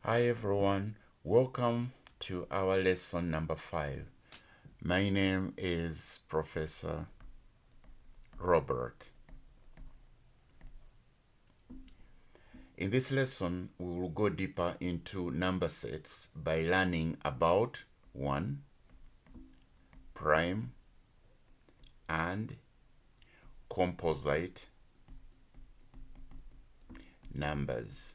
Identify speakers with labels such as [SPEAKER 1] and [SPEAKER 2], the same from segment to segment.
[SPEAKER 1] Hi everyone, welcome to our lesson number 5. My name is Professor Robert. In this lesson, we will go deeper into number sets by learning about 1. Prime and composite numbers.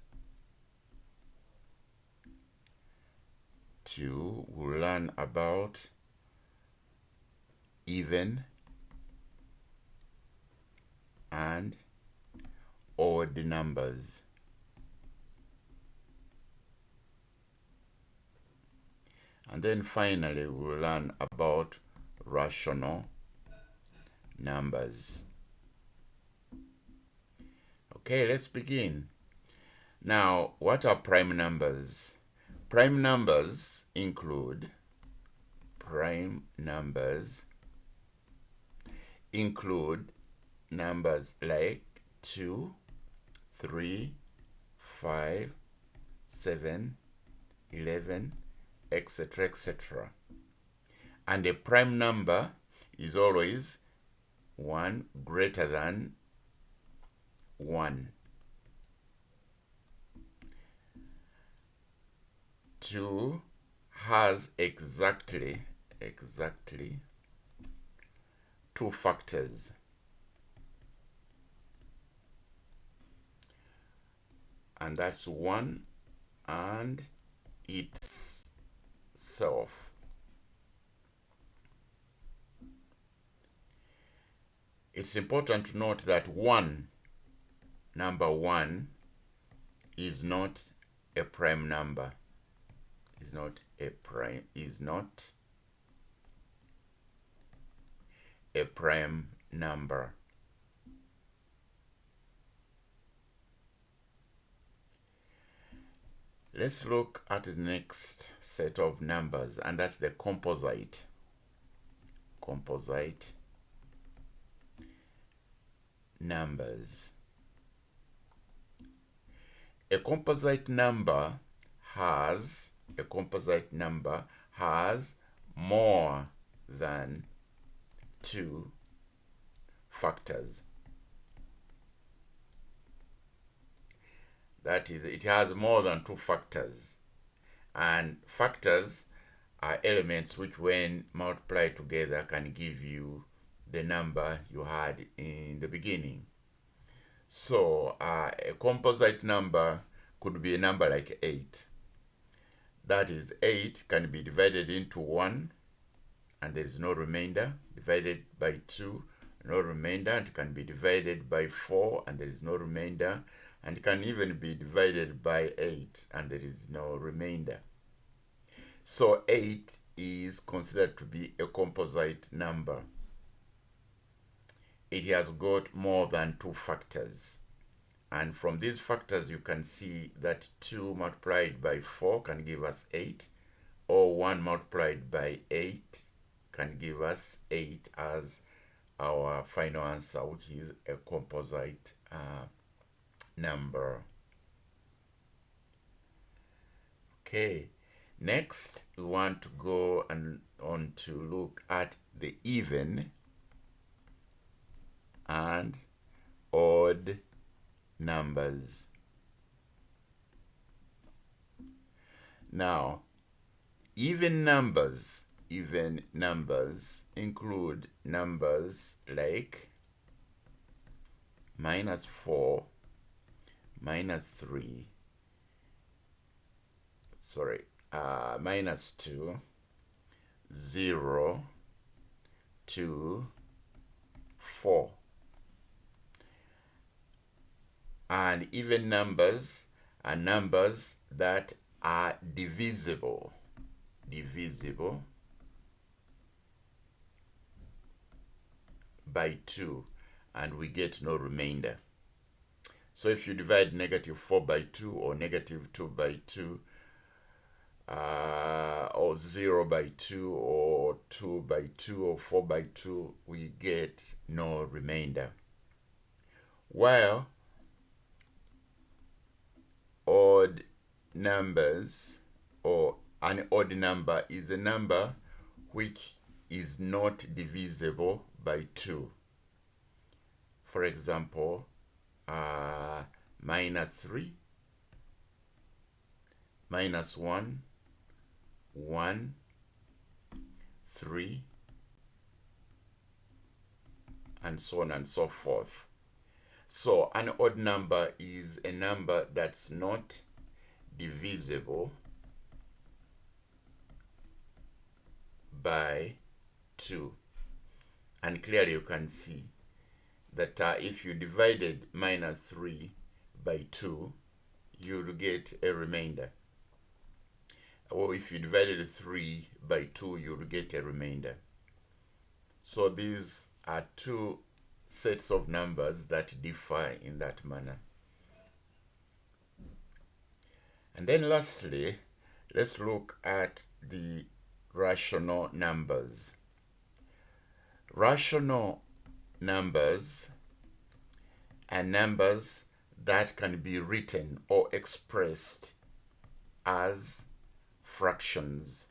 [SPEAKER 1] 2. We'll learn about even and odd numbers. And then finally, we'll learn about rational numbers. Okay, let's begin. Now, what are prime numbers? Prime numbers include numbers like 2, 3, 5, 7, 11, etc., etc. And a prime number is always 1 greater than 1. 2 has exactly 2 factors. And that's 1 and itself. It's important to note that number 1 is not a prime number. Is not a prime number. Let's look at the next set of numbers, and that's the composite numbers. A composite number has more than 2 factors. That is, it has more than 2 factors. And factors are elements which, when multiplied together, can give you the number you had in the beginning. So a composite number could be a number like 8. That is, 8 can be divided into 1 and there is no remainder, divided by 2, no remainder, and it can be divided by 4 and there is no remainder, and it can even be divided by 8 and there is no remainder. So 8 is considered to be a composite number. It has got more than 2 factors. And from these factors, you can see that 2 multiplied by 4 can give us 8, or 1 multiplied by 8 can give us 8 as our final answer, which is a composite number. Okay, next we want to go on to look at the even and odd numbers. Now, even numbers include numbers like -4, -3, -2, 0, 2, 4. And even numbers are numbers that are divisible by 2, and we get no remainder. So if you divide -4 by 2, or -2 by 2, or 0 by 2, or 2 by 2, or 4 by 2, we get no remainder. While odd numbers, or an odd number, is a number which is not divisible by 2. For example, -3, -1, 1, 3, and so on and so forth. So an odd number is a number that's not divisible by 2. And clearly you can see that if you divided -3 by 2, you'll get a remainder. Or if you divided 3 by 2, you'll get a remainder. So these are two sets of numbers that differ in that manner. And then lastly, let's look at the rational numbers. Rational numbers are numbers that can be written or expressed as fractions.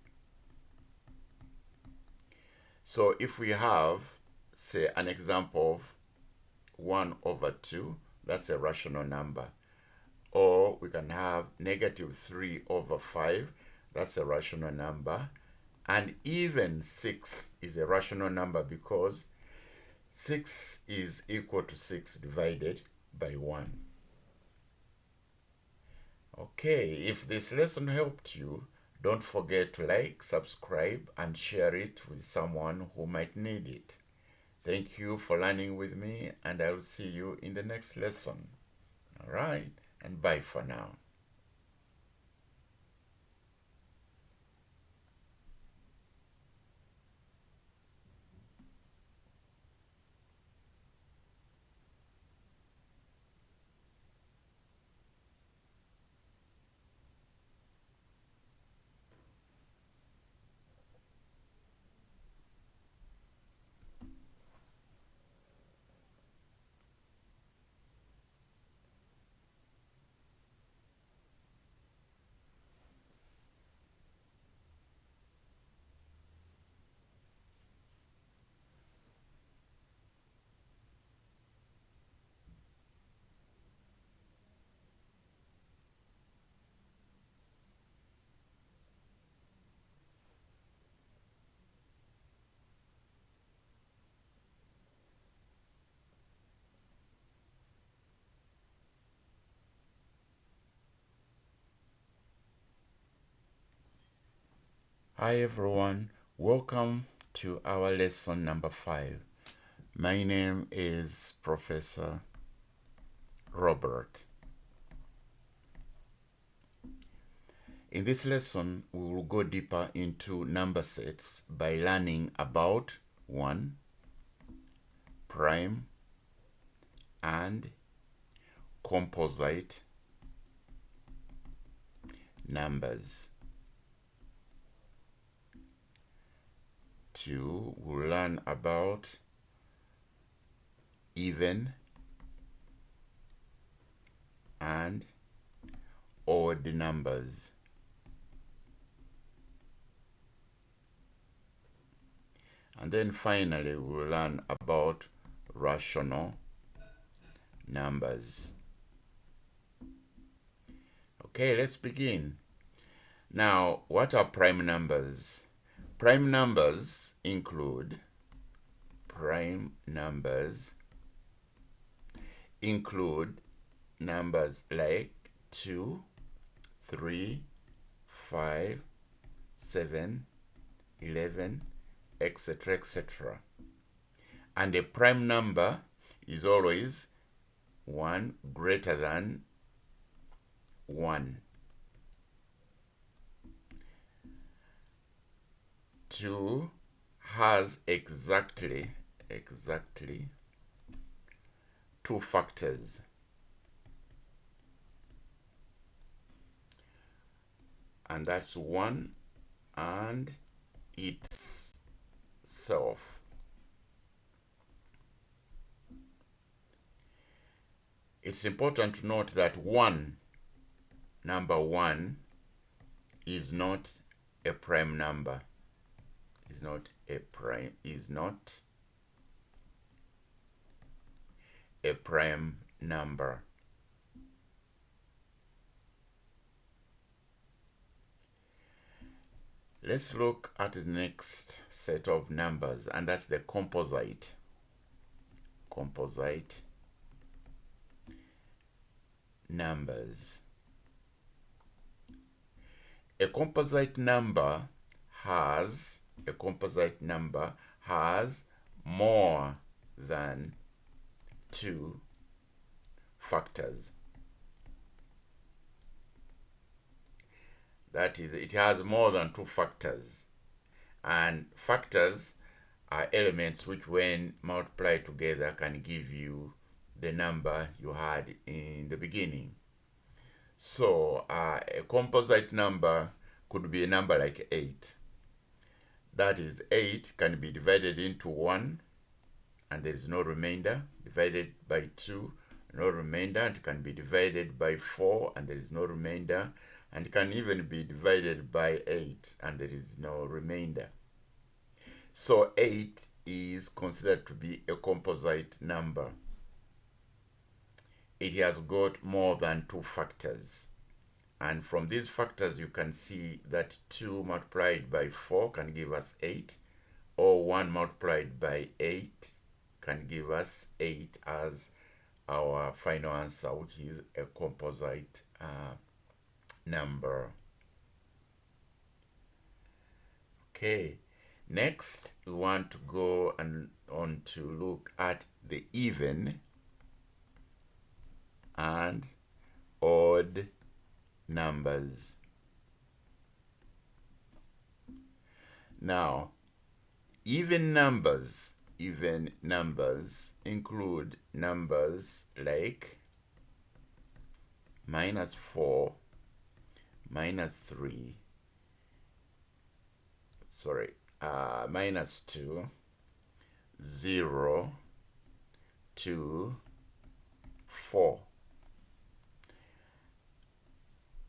[SPEAKER 1] So if we have, say, an example of 1/2, that's a rational number. Or we can have -3/5, that's a rational number. And even 6 is a rational number because 6 is equal to 6 divided by 1. Okay, if this lesson helped you, don't forget to like, subscribe, and share it with someone who might need it. Thank you for learning with me, and I'll see you in the next lesson. All right, and bye for now. Hi everyone, welcome to our lesson number 5. My name is Professor Robert. In this lesson, we will go deeper into number sets by learning about 1, prime, and composite numbers. 2, we'll learn about even and odd numbers. And then finally, we'll learn about rational numbers. Okay, let's begin. Now, what are prime numbers? Prime numbers include numbers like 2, 3, 5, 7, 11, etc., etc. And a prime number is always 1 greater than 1. 2 has exactly 2 factors. And that's 1 and itself. It's important to note that 1 number 1 is not a prime number. Is not a prime number. Let's look at the next set of numbers, and that's the composite numbers. A composite number has more than 2 factors. That is, it has more than 2 factors. And factors are elements which, when multiplied together, can give you the number you had in the beginning. So a composite number could be a number like 8. That is, 8 can be divided into 1, and there is no remainder. Divided by 2, no remainder. And it can be divided by 4, and there is no remainder. And it can even be divided by 8, and there is no remainder. So 8 is considered to be a composite number. It has got more than 2 factors. And from these factors, you can see that 2 multiplied by 4 can give us 8, or 1 multiplied by 8 can give us 8 as our final answer, which is a composite number. Okay, next we want to go on to look at the even and odd numbers. Now, even numbers include numbers like -4, -3, -2, 0, 2, 4.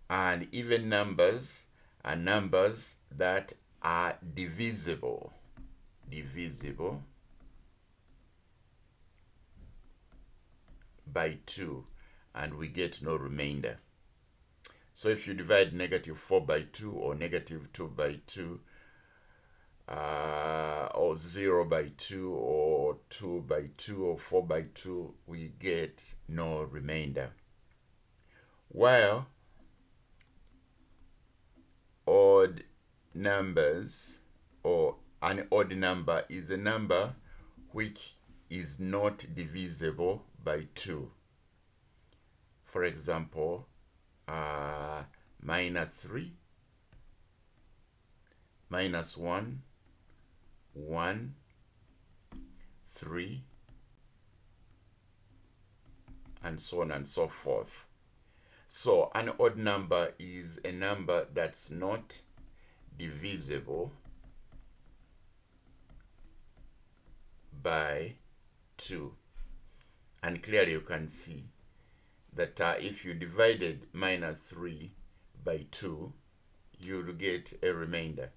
[SPEAKER 1] And even numbers are numbers that are divisible by 2, and we get no remainder. So if you divide -4 by 2, or -2 by 2, or 0 by 2, or 2 by 2, or 4 by 2, we get no remainder. While odd numbers, or an odd number, is a number which is not divisible by 2. For example, -3, -1, 1, 3, and so on and so forth. So an odd number is a number that's not divisible by 2. And clearly you can see that if you divided -3 by 2, you'll get a remainder.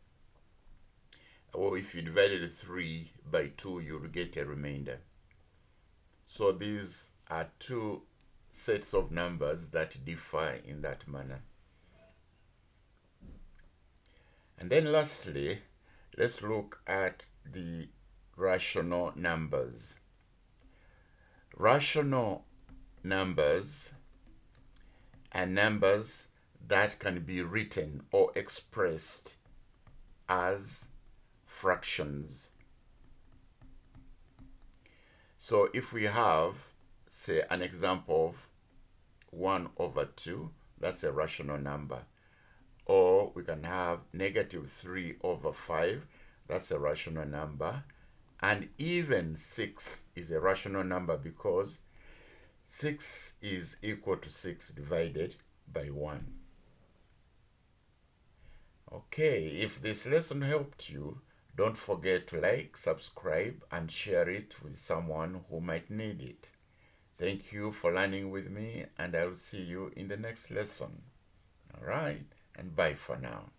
[SPEAKER 1] Or if you divided 3 by 2, you'll get a remainder. So these are 2 sets of numbers that differ in that manner. And then lastly, let's look at the rational numbers. Rational numbers are numbers that can be written or expressed as fractions. So if we have, say, an example of 1/2, that's a rational number. Or we can have -3/5, that's a rational number. And even 6 is a rational number, because 6 is equal to 6 divided by 1. Okay, if this lesson helped you, don't forget to like, subscribe, and share it with someone who might need it. Thank you for learning with me, and I'll see you in the next lesson. All right, and bye for now.